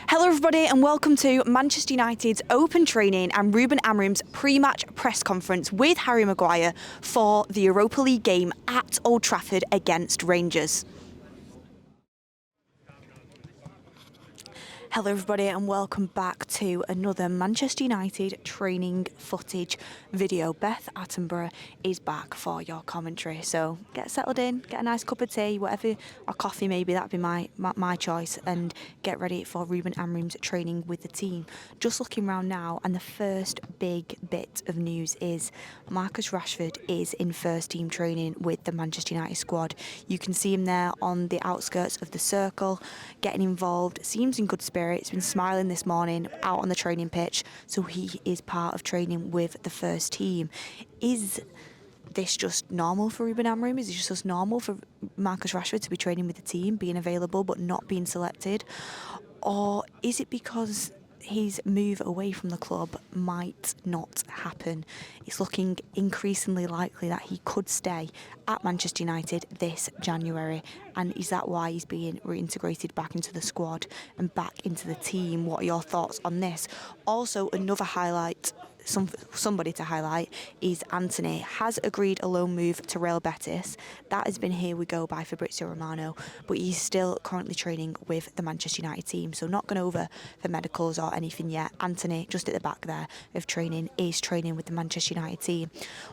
Hello everybody and welcome to Manchester United's open training and Ruben Amorim's pre-match press conference with Harry Maguire for the Europa League game at Old Trafford against Rangers. Hello everybody and welcome back to another Manchester United training footage video. Beth Attenborough is back for your commentary, so get settled in, get a nice cup of tea, whatever, or coffee maybe, that'd be my choice, and get ready for Ruben Amorim's training with the team. Just looking around now, and the first big bit of news is Marcus Rashford is in first team training with the Manchester United squad. You can see him there on the outskirts of the circle, getting involved, seems in good spirits. It's been smiling this morning out on the training pitch, so he is part of training with the first team. Is this just normal for Ruben Amorim? Is it just normal for Marcus Rashford to be training with the team, being available but not being selected? Or is it because his move away from the club might not happen? It's looking increasingly likely that he could stay at Manchester United this January, and is that why he's being reintegrated back into the squad and back into the team? What are your thoughts on this? Also, another highlight, somebody to highlight, is Antony has agreed a loan move to Real Betis. That has been here we go by Fabrizio Romano, but he's still currently training with the Manchester United team, so not gone over for medicals or anything yet. Antony, just at the back there of training, is training with the Manchester United team.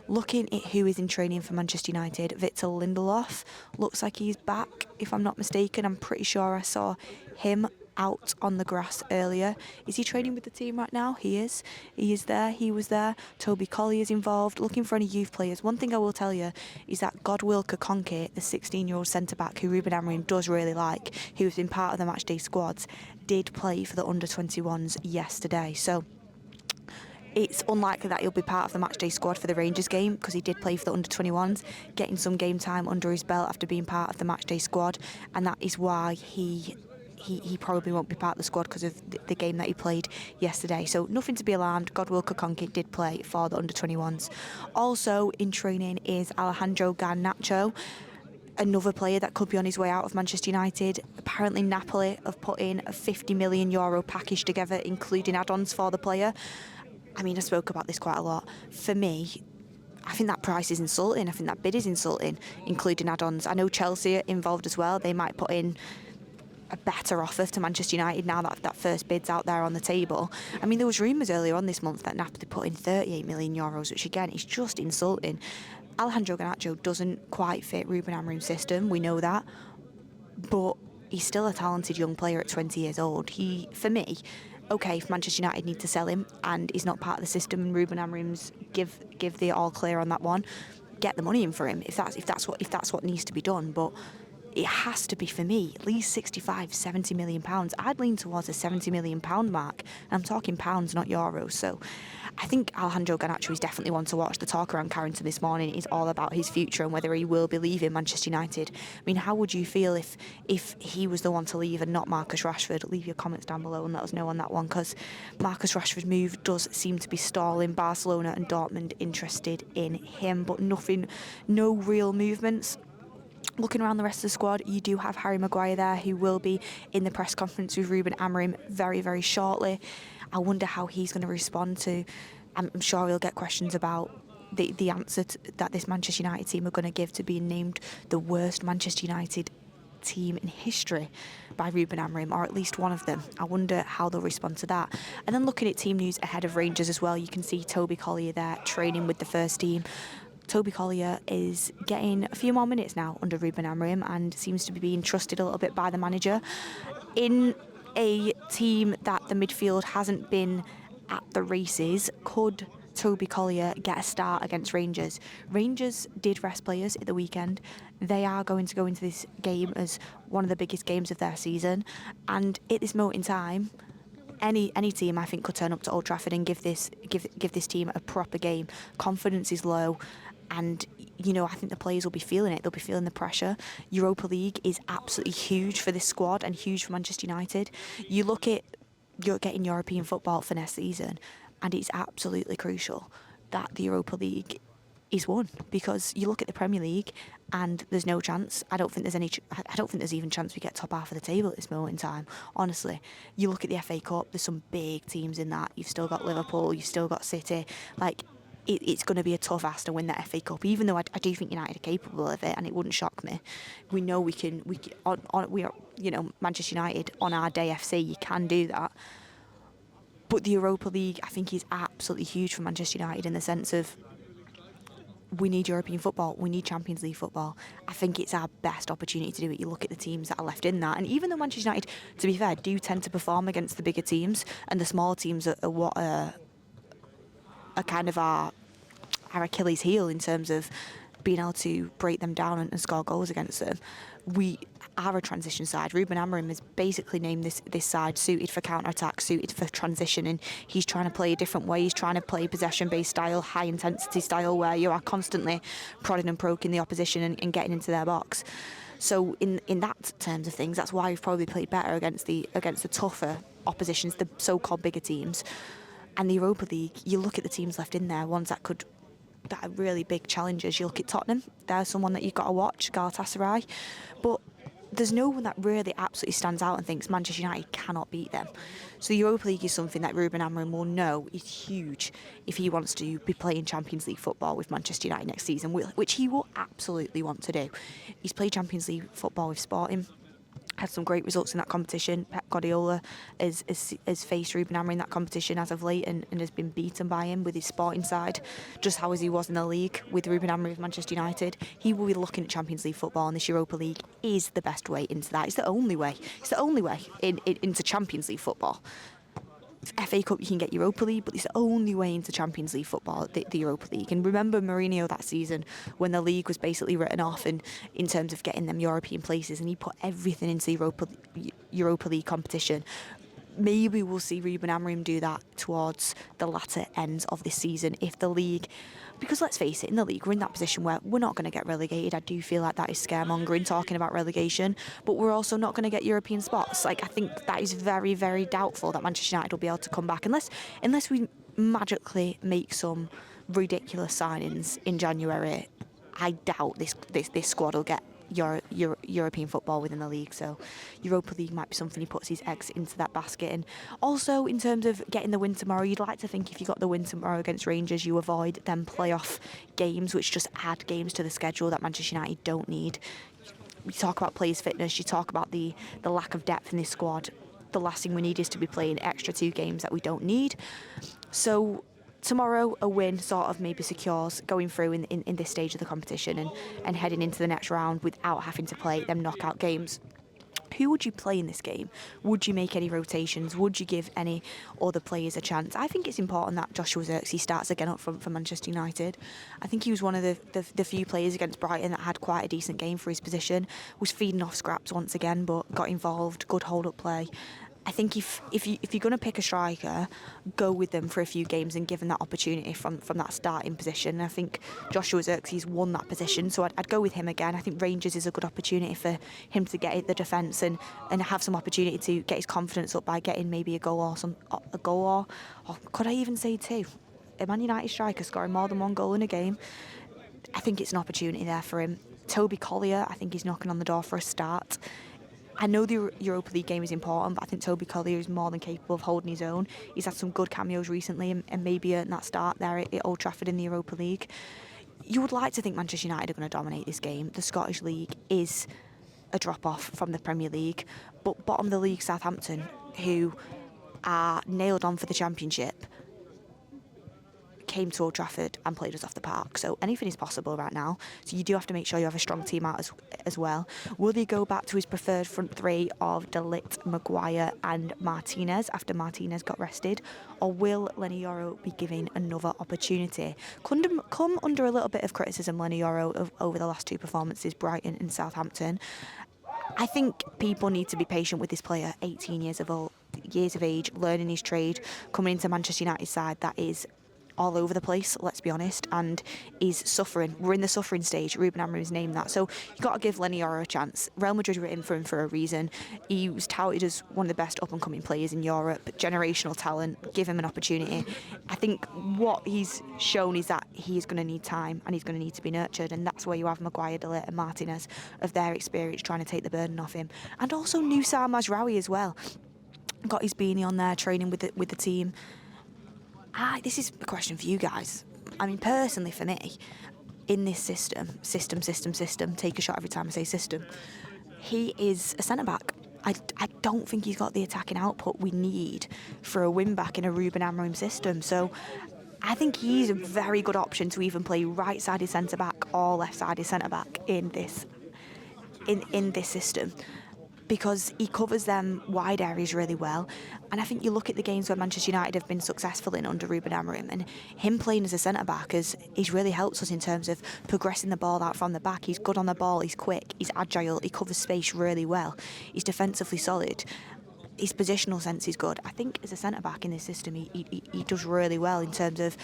Looking at who is in training for Manchester United, Victor Lindelof looks like he's back, if I'm not mistaken. I'm pretty sure I saw him out on the grass earlier. Is he training with the team right now? He is. He is there. He was there. Toby Collier's involved, looking for any youth players. One thing I will tell you is that Godwill Kakonke, the 16-year-old centre-back who Ruben Amorim does really like, who has been part of the matchday squads, did play for the under-21s yesterday. So it's unlikely that he'll be part of the matchday squad for the Rangers game, because he did play for the under-21s, getting some game time under his belt after being part of the matchday squad, and that is why he probably won't be part of the squad, because of the game that he played yesterday. So nothing to be alarmed. Godwill Kakonke did play for the under-21s. Also in training is Alejandro Garnacho, another player that could be on his way out of Manchester United. Apparently Napoli have put in a €50 million package together, including add-ons for the player. I mean, I spoke about this quite a lot. For me, I think that price is insulting. I think that bid is insulting, including add-ons. I know Chelsea are involved as well. They might put in a better offer to Manchester United now that that first bid's out there on the table. I mean, there was rumours earlier on this month that Napoli put in €38 million, which again is just insulting. Alejandro Garnacho doesn't quite fit Ruben Amorim's system, we know that, but he's still a talented young player at 20 years old. For me, okay, if Manchester United need to sell him and he's not part of the system and Ruben Amorim's give the all clear on that one, get the money in for him if that's what needs to be done. But it has to be, for me, at least 65, 70 million pounds. I'd lean towards a 70 million pound mark, and I'm talking pounds, not euros. So I think Alejandro Garnacho is definitely one to watch. The talk around Carrington this morning is all about his future and whether he will be leaving Manchester United. I mean, how would you feel if he was the one to leave and not Marcus Rashford? Leave your comments down below and let us know on that one, because Marcus Rashford's move does seem to be stalling. Barcelona and Dortmund interested in him, but no real movements. Looking around the rest of the squad, you do have Harry Maguire there, who will be in the press conference with Ruben Amorim very, very shortly. I wonder how he's going to respond to. I'm sure he'll get questions about the answer that this Manchester United team are going to give to being named the worst Manchester United team in history by Ruben Amorim, or at least one of them. I wonder how they'll respond to that. And then looking at team news ahead of Rangers as well, you can see Toby Collier there training with the first team. Toby Collier is getting a few more minutes now under Ruben Amorim and seems to be being trusted a little bit by the manager. In a team that the midfield hasn't been at the races, could Toby Collier get a start against Rangers? Rangers did rest players at the weekend. They are going to go into this game as one of the biggest games of their season, and at this moment in time, any team I think could turn up to Old Trafford and give this team a proper game. Confidence is low, and I think the players will be feeling it. They'll be feeling the pressure. Europa League is absolutely huge for this squad and huge for Manchester United. You look at you're getting European football for next season, and it's absolutely crucial that the Europa League he's won, because you look at the Premier League and there's no chance. I don't think there's any. I don't think there's even chance we get top half of the table at this moment in time. Honestly, you look at the FA Cup. There's some big teams in that. You've still got Liverpool. You've still got City. Like, it's going to be a tough ask to win that FA Cup. Even though I do think United are capable of it, and it wouldn't shock me. We know we can. We are, Manchester United on our day FC. You can do that. But the Europa League, I think, is absolutely huge for Manchester United in the sense of, we need European football, we need Champions League football. I think it's our best opportunity to do it. You look at the teams that are left in that, and even though Manchester United, to be fair, do tend to perform against the bigger teams, and the smaller teams are what are kind of our Achilles heel in terms of being able to break them down and score goals against them. We are a transition side. Ruben Amorim has basically named this side suited for counter-attack, suited for transition, and he's trying to play a different way. He's trying to play possession-based style, high-intensity style, where you are constantly prodding and poking the opposition and getting into their box. So in that terms of things, that's why we've probably played better against the tougher oppositions, the so-called bigger teams. And the Europa League, you look at the teams left in there, ones that are really big challenges. You look at Tottenham, they're someone that you've got to watch, Galatasaray, but there's no one that really absolutely stands out and thinks Manchester United cannot beat them. So the Europa League is something that Ruben Amorim will know is huge if he wants to be playing Champions League football with Manchester United next season, which he will absolutely want to do. He's played Champions League football with Sporting, had some great results in that competition. Pep Guardiola has faced Ruben Amorim in that competition as of late and has been beaten by him with his Sporting side, just how as he was in the league with Ruben Amorim of Manchester United. He will be looking at Champions League football, and this Europa League is the best way into that. It's the only way. It's the only way into Champions League football. FA Cup, you can get Europa League, but it's the only way into Champions League football, the Europa League. And remember Mourinho that season when the league was basically written off and in terms of getting them European places, and he put everything into Europa League competition. Maybe we'll see Ruben Amorim do that towards the latter ends of this season if the league, because let's face it, in the league we're in that position where we're not going to get relegated. I do feel like that is scaremongering talking about relegation, but we're also not going to get European spots. Like, I think that is very, very doubtful that Manchester United will be able to come back unless we magically make some ridiculous signings in January. I doubt this squad will get European football within the league, so Europa League might be something he puts his eggs into that basket. And also in terms of getting the win tomorrow, you'd like to think if you got the win tomorrow against Rangers, you avoid them playoff games, which just add games to the schedule that Manchester United don't need. You talk about players' fitness, you talk about the lack of depth in this squad. The last thing we need is to be playing extra 2 games that we don't need. So tomorrow, a win sort of maybe secures going through in this stage of the competition and heading into the next round without having to play them knockout games. Who would you play in this game? Would you make any rotations? Would you give any other players a chance? I think it's important that Joshua Zirkzee starts again up front for Manchester United. I think he was one of the few players against Brighton that had quite a decent game for his position, was feeding off scraps once again, but got involved, good hold-up play. I think if you're going to pick a striker, go with them for a few games and give him that opportunity from that starting position. And I think Joshua Zirkzee's won that position, so I'd go with him again. I think Rangers is a good opportunity for him to get at the defence and have some opportunity to get his confidence up by getting maybe a goal or could I even say 2? A Man United striker scoring more than 1 goal in a game. I think it's an opportunity there for him. Toby Collier, I think he's knocking on the door for a start. I know the Europa League game is important, but I think Toby Collier is more than capable of holding his own. He's had some good cameos recently and maybe earned that start there at Old Trafford in the Europa League. You would like to think Manchester United are going to dominate this game. The Scottish League is a drop-off from the Premier League, but bottom of the league, Southampton, who are nailed on for the Championship, came to Old Trafford and played us off the park. So anything is possible right now. So you do have to make sure you have a strong team out as well. Will he go back to his preferred front 3 of De Ligt, Maguire and Martinez after Martinez got rested? Or will Lenny Yoro be given another opportunity? Come under a little bit of criticism, Lenny Yoro, over the last 2 performances, Brighton and Southampton. I think people need to be patient with this player, 18 years of age, learning his trade, coming into Manchester United side that is all over the place, let's be honest, and is suffering. We're in the suffering stage. Ruben Amorim's named that. So you've got to give Leny Yoro a chance. Real Madrid were in for him for a reason. He was touted as one of the best up-and-coming players in Europe, generational talent. Give him an opportunity. I think what he's shown is that he's going to need time and he's going to need to be nurtured, and that's where you have Maguire, De Ligt and Martinez of their experience trying to take the burden off him. And also Nusa Mazraoui as well. Got his beanie on there, training with the team. This is a question for you guys. I mean, personally for me, in this system, take a shot every time I say system, he is a centre-back. I don't think he's got the attacking output we need for a wing-back in a Ruben Amorim system. So I think he's a very good option to even play right-sided centre-back or left-sided centre-back in this system, because he covers them wide areas really well. And I think you look at the games where Manchester United have been successful in under Ruben Amorim, and him playing as a centre-back he's really helps us in terms of progressing the ball out from the back. He's good on the ball, he's quick, he's agile, he covers space really well, he's defensively solid. His positional sense is good. I think as a centre-back in this system, he does really well in terms of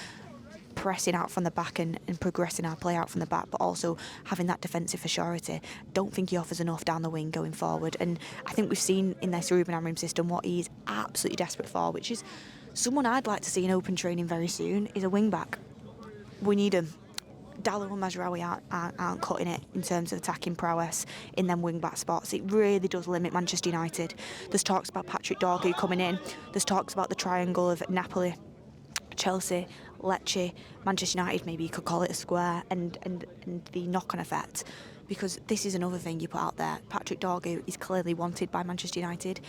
pressing out from the back and progressing our play out from the back, but also having that defensive assurity. Don't think he offers enough down the wing going forward, and I think we've seen in this Ruben Amorim system what he's absolutely desperate for, which is someone I'd like to see in open training very soon, is a wing back. We need him. Dalot and Mazraoui aren't cutting it in terms of attacking prowess in them wing back spots. It really does limit Manchester United. There's talks about Patrick Dorgu coming in. There's talks about the triangle of Napoli, Chelsea, Lecce, Manchester United, maybe you could call it a square, and the knock-on effect, because this is another thing you put out there. Patrick Dorgu is clearly wanted by Manchester United.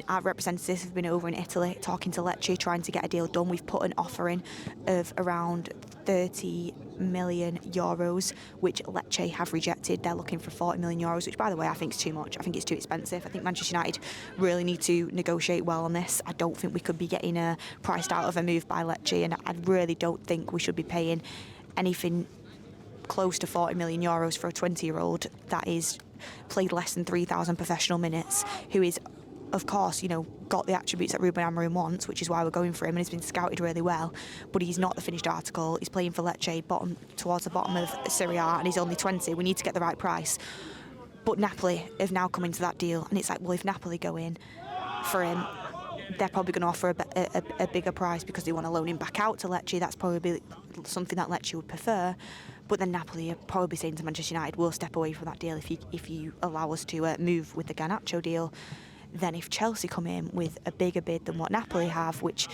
Our representatives have been over in Italy talking to Lecce, trying to get a deal done. We've put an offer in of around 30 million euros, which Lecce have rejected. They're looking for 40 million euros, which, by the way, I think is too much. I think it's too expensive. I think Manchester United really need to negotiate well on this. I don't think we could be getting priced out of a move by Lecce, and I really don't think we should be paying anything close to 40 million euros for a 20-year-old that is played less than 3,000 professional minutes, who is, of course, got the attributes that Ruben Amorim wants, which is why we're going for him, and he's been scouted really well, but he's not the finished article. He's playing for Lecce, towards the bottom of Serie A, and he's only 20. We need to get the right price. But Napoli have now come into that deal, and it's like, well, if Napoli go in for him, they're probably going to offer a bigger price because they want to loan him back out to Lecce. That's probably something that Lecce would prefer. But then Napoli are probably saying to Manchester United, we'll step away from that deal if you allow us to move with the Garnacho deal. Then if Chelsea come in with a bigger bid than what Napoli have, which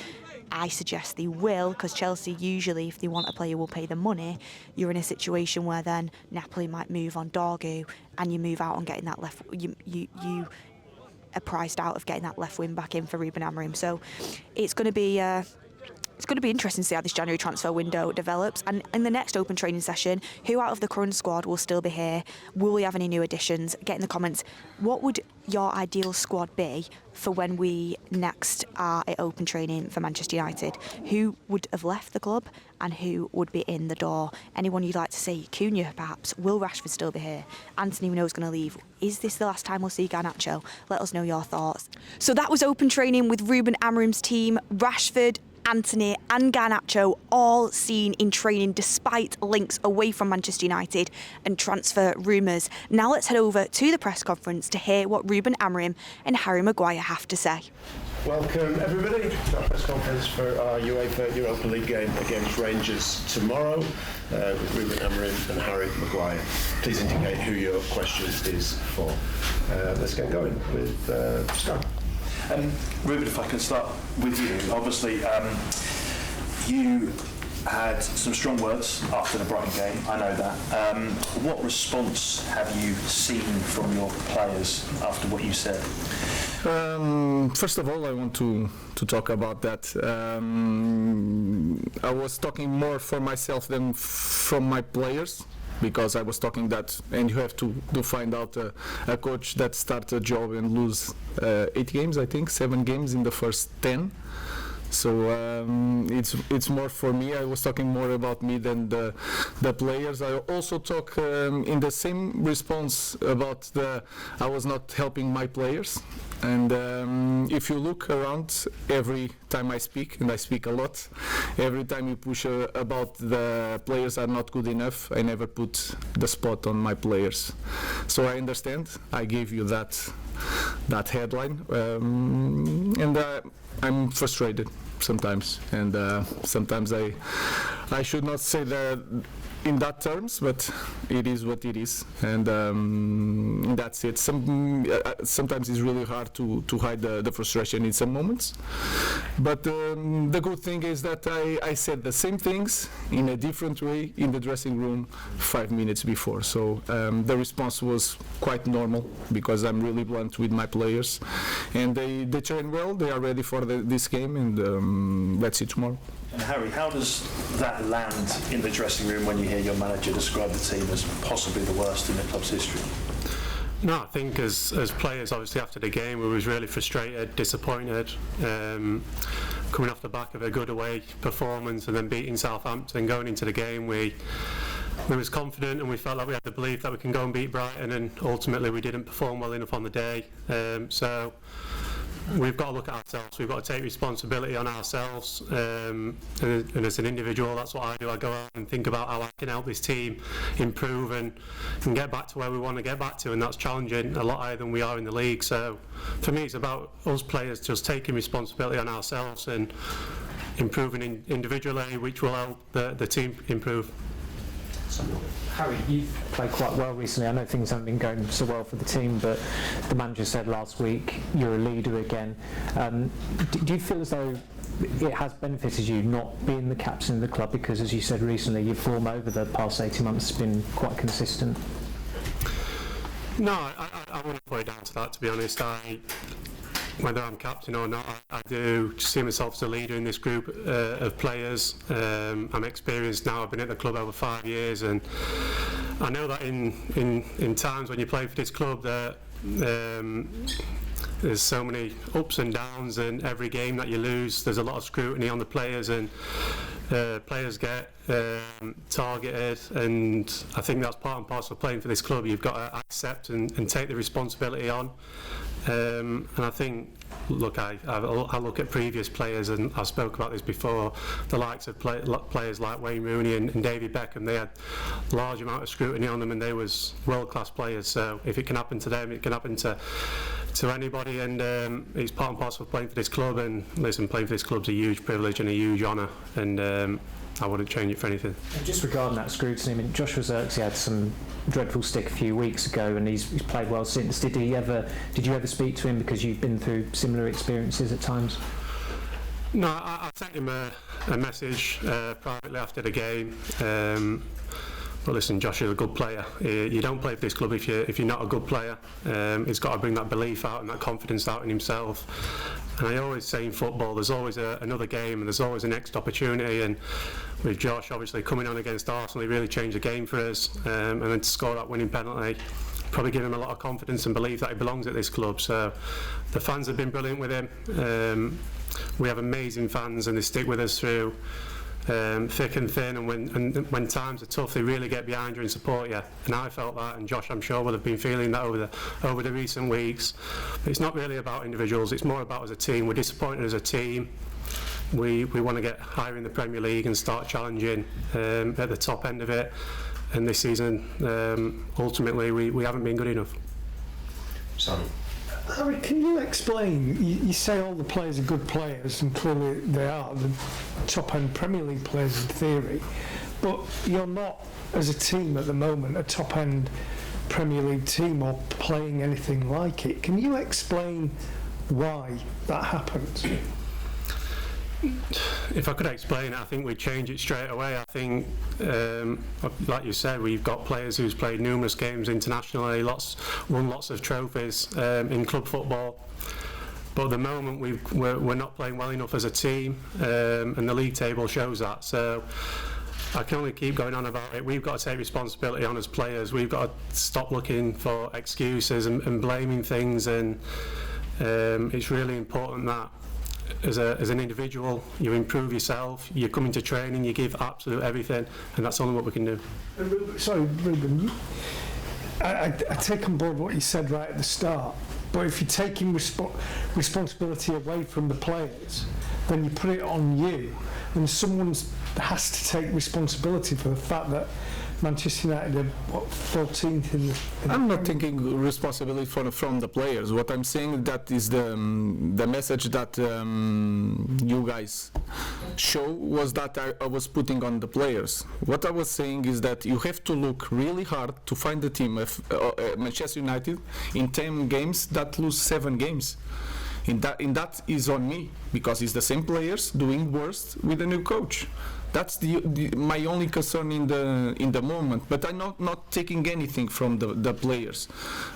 I suggest they will, because Chelsea usually, if they want a player, will pay the money, you're in a situation where then Napoli might move on Dorgu, and you move out on getting that left. You are priced out of getting that left wing back in for Ruben Amorim. So it's going to be interesting to see how this January transfer window develops. And in the next open training session, who out of the current squad will still be here? Will we have any new additions? Get in the comments. What would your ideal squad be for when we next are at open training for Manchester United? Who would have left the club and who would be in the door? Anyone you'd like to see? Cunha, perhaps? Will Rashford still be here? Anthony we know is going to leave. Is this the last time we'll see Garnacho? Let us know your thoughts. So that was open training with Ruben Amorim's team. Rashford, Antony and Garnacho all seen in training despite links away from Manchester United and transfer rumours. Now let's head over to the press conference to hear what Ruben Amorim and Harry Maguire have to say. Welcome everybody to our press conference for our UEFA Europa League game against Rangers tomorrow with Ruben Amorim and Harry Maguire. Please indicate who your question is for. Let's get going with Sky. Ruben, if I can start with you. Obviously, you had some strong words after the Brighton game, I know that. What response have you seen from your players after what you said? First of all, I want to talk about that. I was talking more for myself than from my players, because I was talking that, and you have to find out a coach that starts a job and lose 8 games, I think, 7 games in the first 10. So it's more for me. I was talking more about me than the players. I also talk in the same response about I was not helping my players. And if you look around, every time I speak, and I speak a lot, every time you push about the players are not good enough, I never put the spot on my players. So I understand. I gave you that headline, and I'm frustrated sometimes, and sometimes I should not say that in that terms, but it is what it is, and that's it. Sometimes it's really hard to hide the frustration in some moments, but the good thing is that I said the same things in a different way in the dressing room 5 minutes before, so the response was quite normal, because I'm really blunt with my players, and they train well, they are ready for this game, and let's see tomorrow. And Harry, how does that land in the dressing room when you hear your manager describe the team as possibly the worst in the club's history? No, I think as players, obviously after the game, we was really frustrated, disappointed, coming off the back of a good away performance and then beating Southampton. Going into the game, we was confident and we felt like we had the belief that we can go and beat Brighton, and ultimately we didn't perform well enough on the day. So we've got to look at ourselves, we've got to take responsibility on ourselves, and as an individual, that's what I do. I go out and think about how I can help this team improve and get back to where we want to get back to, and that's challenging a lot higher than we are in the league. So for me, it's about us players just taking responsibility on ourselves and improving individually, which will help the team improve. Harry, you've played quite well recently. I know things haven't been going so well for the team, but the manager said last week you're a leader again. Do you feel as though it has benefited you not being the captain of the club, because, as you said recently, your form over the past 18 months has been quite consistent? No, I wouldn't put it down to that, to be honest. Whether I'm captain or not, I do see myself as a leader in this group of players. I'm experienced now. I've been at the club over 5 years, and I know that in times when you play for this club, that there's so many ups and downs, and every game that you lose, there's a lot of scrutiny on the players, and players get targeted, and I think that's part and parcel of playing for this club. You've got to accept and take the responsibility on. And I think, look, I look at previous players, and I spoke about this before, the likes of players like Wayne Rooney and David Beckham. They had a large amount of scrutiny on them, and they was world-class players. So if it can happen to them, it can happen to anybody, and it's part and parcel of playing for this club. And listen, playing for this club's a huge privilege and a huge honour, and I wouldn't change it for anything. And just regarding that scrutiny, I mean, Joshua Zirkzee had some dreadful stick a few weeks ago, and he's played well since. Did you ever speak to him, because you've been through similar experiences at times? No, I sent him a message privately after the game. But listen, Josh is a good player. You don't play for this club if you're not a good player. He's got to bring that belief out and that confidence out in himself. And I always say in football, there's always another game, and there's always a next opportunity. And with Josh obviously coming on against Arsenal, he really changed the game for us. And then to score that winning penalty, probably give him a lot of confidence and belief that he belongs at this club. So the fans have been brilliant with him. We have amazing fans, and they stick with us through thick and thin, and when times are tough, they really get behind you and support you. And I felt that, and Josh, I'm sure, will have been feeling that over the recent weeks. But it's not really about individuals, it's more about as a team. We're disappointed as a team. We want to get higher in the Premier League and start challenging at the top end of it. And this season, ultimately, we haven't been good enough. Simon. Harry, can you explain, you say all the players are good players, and clearly they are, the top-end Premier League players in theory, but you're not, as a team at the moment, a top-end Premier League team or playing anything like it. Can you explain why that happens? If I could explain it, I think we'd change it straight away. I think, like you said, we've got players who's played numerous games internationally, won lots of trophies in club football. But at the moment, we're not playing well enough as a team, and the league table shows that. So I can only keep going on about it. We've got to take responsibility on as players. We've got to stop looking for excuses and blaming things, and it's really important that as an individual, you improve yourself, you come into training, you give absolute everything, and that's only what we can do. Sorry, Ruben, I take on board what you said right at the start, but if you're taking responsibility away from the players, then you put it on you, and someone has to take responsibility for the fact that Manchester United are 14th in the... I'm not taking responsibility from the players. What I'm saying that is the message that you guys show was that I was putting on the players. What I was saying is that you have to look really hard to find the team of Manchester United in 10 games that lose 7 games. In that is on me, because it's the same players doing worse with a new coach. That's my only concern in the moment. But I'm not taking anything from the players.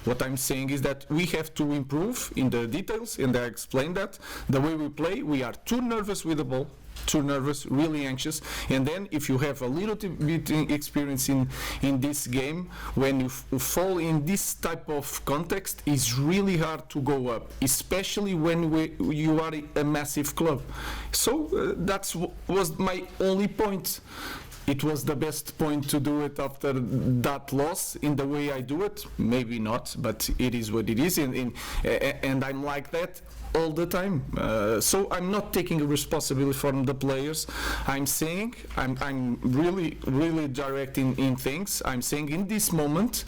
What I'm saying is that we have to improve in the details, and I explained that. The way we play, we are too nervous with the ball. Too nervous, really anxious, and then if you have a little bit experience in this game, when you fall in this type of context, it's really hard to go up, especially when you are a massive club. So that was my only point. It was the best point to do it after that loss in the way I do it. Maybe not, but it is what it is, and I'm like that all the time. So I'm not taking responsibility from the players. I'm saying, I'm really direct in things. I'm saying in this moment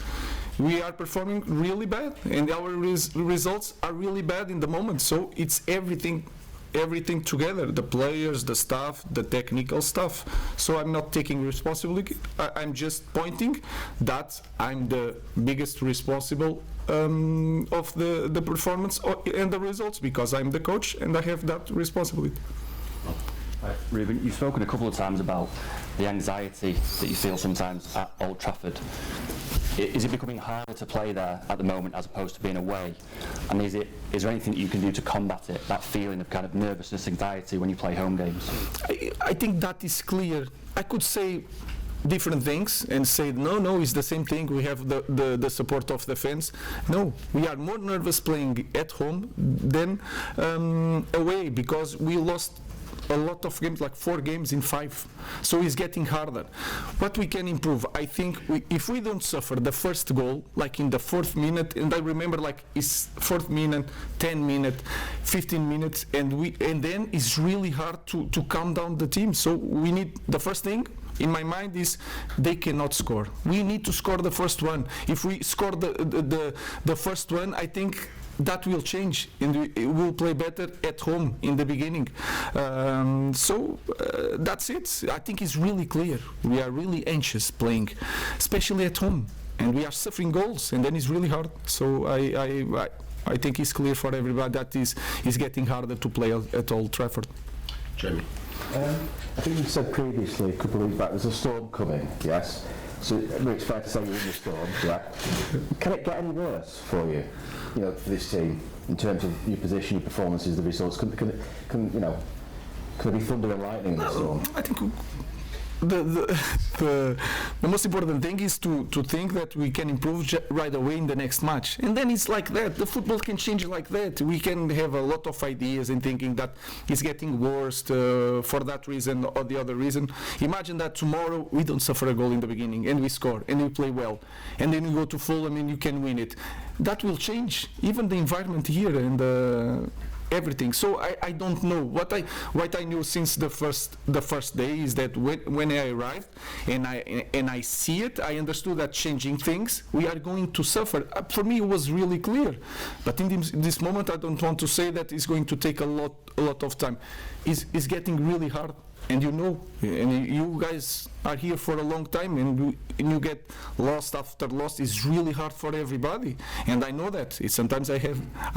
we are performing really bad, and our results are really bad in the moment. So it's everything together, the players, the staff, the technical stuff. So I'm not taking responsibility. I'm just pointing that I'm the biggest responsible of the performance and the results, because I'm the coach and I have that responsibility. Ruben, you've spoken a couple of times about the anxiety that you feel sometimes at Old Trafford. Is it becoming harder to play there at the moment as opposed to being away? And is there anything that you can do to combat it, that feeling of kind of nervousness, anxiety when you play home games? I think that is clear. I could say different things and say no, it's the same thing. We have the support of the fans. No, we are more nervous playing at home than away, because we lost a lot of games, like 4 games in 5. So it's getting harder. What we can improve, I think, if we don't suffer the first goal, like in the 4th minute, and I remember like it's 4th minute, 10 minutes, 15 minutes, and then it's really hard to calm down the team. So we need, the first thing in my mind is they cannot score. We need to score the first one. If we score the first one, I think that will change, and we will play better at home in the beginning. So that's it. I think it's really clear. We are really anxious playing, especially at home, and we are suffering goals, and then it's really hard. So I think it's clear for everybody that is getting harder to play at Old Trafford. Jamie. I think you said previously, a couple of weeks back, there's a storm coming, yes? So it's fair to say you're in the storm, yeah? Can it get any worse for you, for this team, in terms of your position, your performances, the results? Can there be thunder and lightning in the storm? I think the most important thing is to think that we can improve right away in the next match, and then it's like that. The football can change like that. We can have a lot of ideas in thinking that it's getting worse for that reason or the other reason. Imagine that tomorrow we don't suffer a goal in the beginning and we score and we play well, and then you go to Fulham and you can win it. That will change even the environment here and everything. So I don't know. What I knew since the first day is that when I arrived and I see it, I understood that changing things, we are going to suffer. For me, it was really clear. But in this moment, I don't want to say that it's going to take a lot of time. It's getting really hard. And and you guys are here for a long time, and you get lost after loss. It's really hard for everybody, and I know that. Sometimes I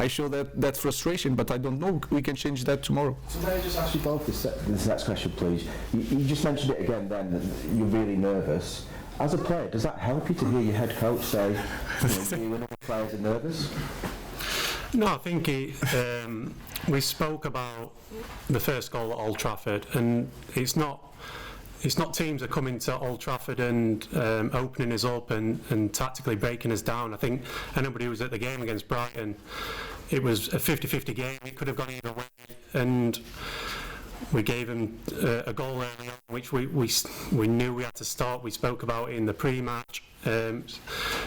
show that frustration, but I don't know. We can change that tomorrow. So may I just ask you both this next question, please? You just mentioned it again then, that you're really nervous. As a player, does that help you to hear your head coach say, you and other players are nervous? No, I think we spoke about the first goal at Old Trafford, and it's not teams that come into Old Trafford and opening us up and tactically breaking us down. I think anybody who was at the game against Brighton it was a 50-50 game. It could have gone either way, and we gave them a goal early on, which we knew we had to stop. We spoke about it in the pre-match.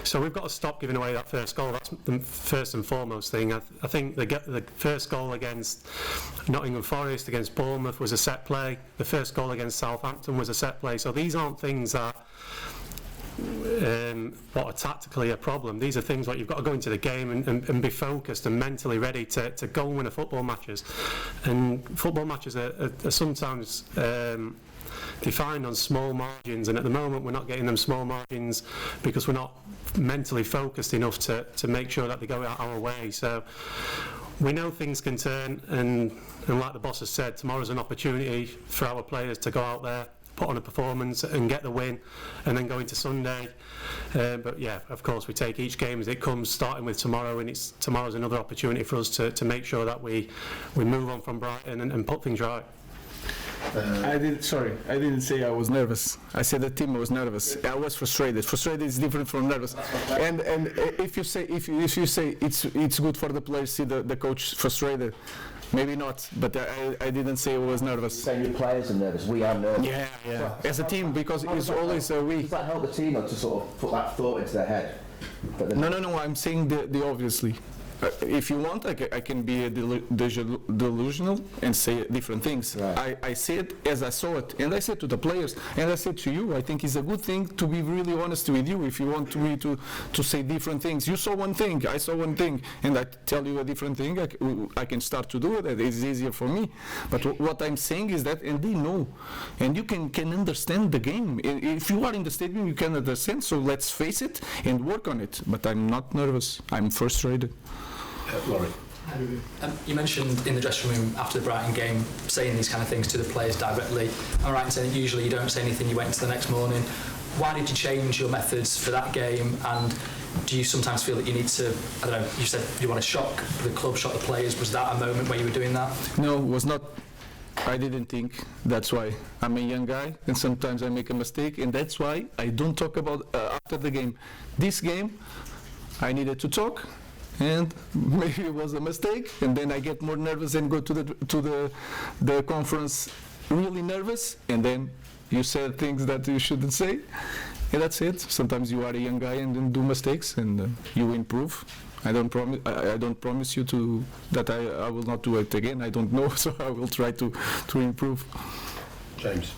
So we've got to stop giving away that first goal. That's the first and foremost thing. I think the first goal against Nottingham Forest, against Bournemouth, was a set play. The first goal against Southampton was a set play. So these aren't things that what are tactically a problem. These are things like you've got to go into the game and be focused and mentally ready to go and win a football matches. And football matches are sometimes defined on small margins, and at the moment we're not getting them small margins because we're not mentally focused enough to make sure that they go our way. So we know things can turn, and like the boss has said, tomorrow's an opportunity for our players to go out there, put on a performance and get the win, and then go into Sunday. But yeah, of course we take each game as it comes, starting with tomorrow, and tomorrow's another opportunity for us to make sure that we move on from Brighton and put things right. I didn't say I was nervous. I said the team was nervous. I was frustrated. Frustrated is different from nervous. And if you say it's good for the players to see the coach frustrated, maybe not. But I didn't say I was nervous. Saying your players are nervous. We are nervous. Yeah. As a team, because it's always a we. Does that help the team to sort of put that thought into their head? No. I'm saying the obviously. If you want, I can be delusional and say different things. Right. I say it as I saw it, and I said to the players, and I said to you, I think it's a good thing to be really honest with you. If you want me to say different things, you saw one thing, I saw one thing, and I tell you a different thing, I can start to do it. It's easier for me. But what I'm saying is that, and they know, and you can understand the game. If you are in the stadium, you can understand. So let's face it and work on it. But I'm not nervous. I'm frustrated. Laurie. You mentioned in the dressing room after the Brighton game saying these kind of things to the players directly. I'm right in saying that usually you don't say anything, you wait until the next morning. Why did you change your methods for that game, and do you sometimes feel that you need to, I don't know, you said you want to shock the club, shock the players. Was that a moment where you were doing that? No, it was not. I didn't think. That's why I'm a young guy and sometimes I make a mistake, and that's why I don't talk about after the game. This game I needed to talk, and maybe it was a mistake, and then I get more nervous and go to the conference really nervous, and then you said things that you shouldn't say, and that's it. Sometimes you are a young guy and then do mistakes, and you improve. I don't promise you that I will not do it again. I don't know, so I will try to improve. James.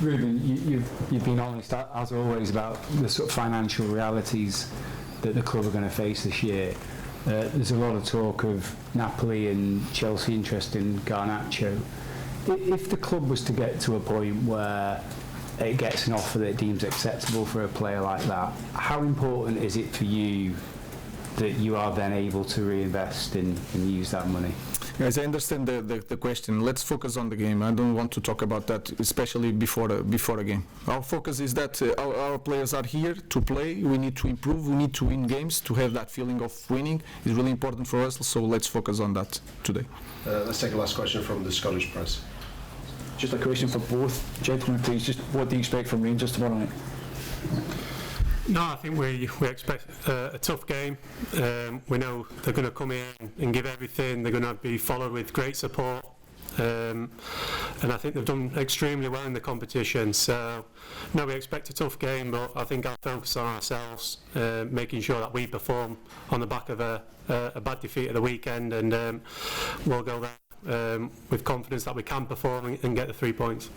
Ruben, you've been honest as always about the sort of financial realities that the club are going to face this year. There's a lot of talk of Napoli and Chelsea interest in Garnacho. If the club was to get to a point where it gets an offer that it deems acceptable for a player like that, how important is it for you that you are then able to reinvest and use that money? Guys, I understand the question. Let's focus on the game. I don't want to talk about that, especially before a game. Our focus is that our players are here to play. We need to improve. We need to win games to have that feeling of winning. It's really important for us. So let's focus on that today. Let's take a last question from the Scottish press. Just a question for both gentlemen, please. Just what do you expect from Rangers tomorrow night? No, I think we expect a tough game. We know they're going to come in and give everything. They're going to be followed with great support. And I think they've done extremely well in the competition. So, no, we expect a tough game, but I think our focus on ourselves, making sure that we perform on the back of a bad defeat at the weekend, and we'll go there with confidence that we can perform and get the 3 points.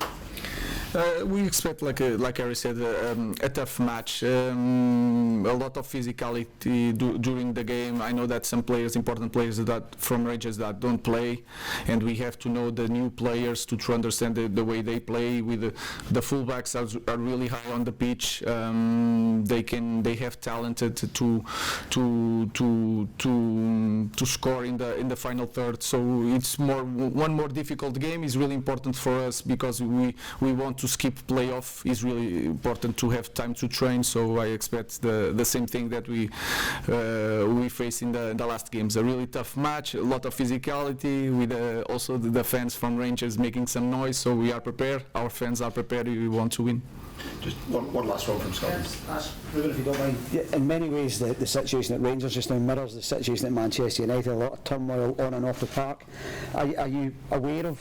We expect, like Harry said, a tough match, a lot of physicality during the game. I know that some players, important players from Rangers that don't play, and we have to know the new players to understand the way they play. With the fullbacks are really high on the pitch. They have talented to score in the final third. So it's one more difficult game is really important for us, because we want to skip playoff. Is really important to have time to train. So I expect the same thing that we faced in the last games. A really tough match, a lot of physicality, with also the fans from Rangers making some noise. So we are prepared. Our fans are prepared. We want to win. Just one last one from Scotland. Ruben, if you don't mind. Yeah, in many ways, the situation at Rangers just now mirrors the situation at Manchester United. A lot of turmoil on and off the park. Are you aware of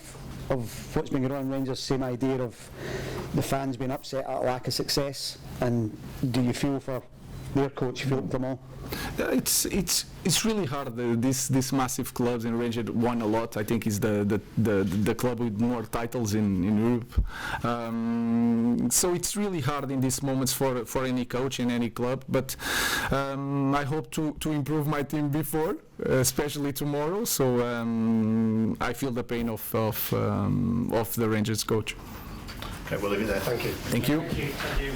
what's been going on in Rangers? Same idea of the fans being upset at lack of success, and do you feel for their coach, Philip Clement? It's really hard. These massive clubs, and Rangers won a lot. I think is the club with more titles in Europe. So it's really hard in these moments for any coach in any club. But I hope to improve my team before, especially tomorrow. So I feel the pain of the Rangers coach. Okay, we'll leave it there. Thank you. Thank you. Thank you.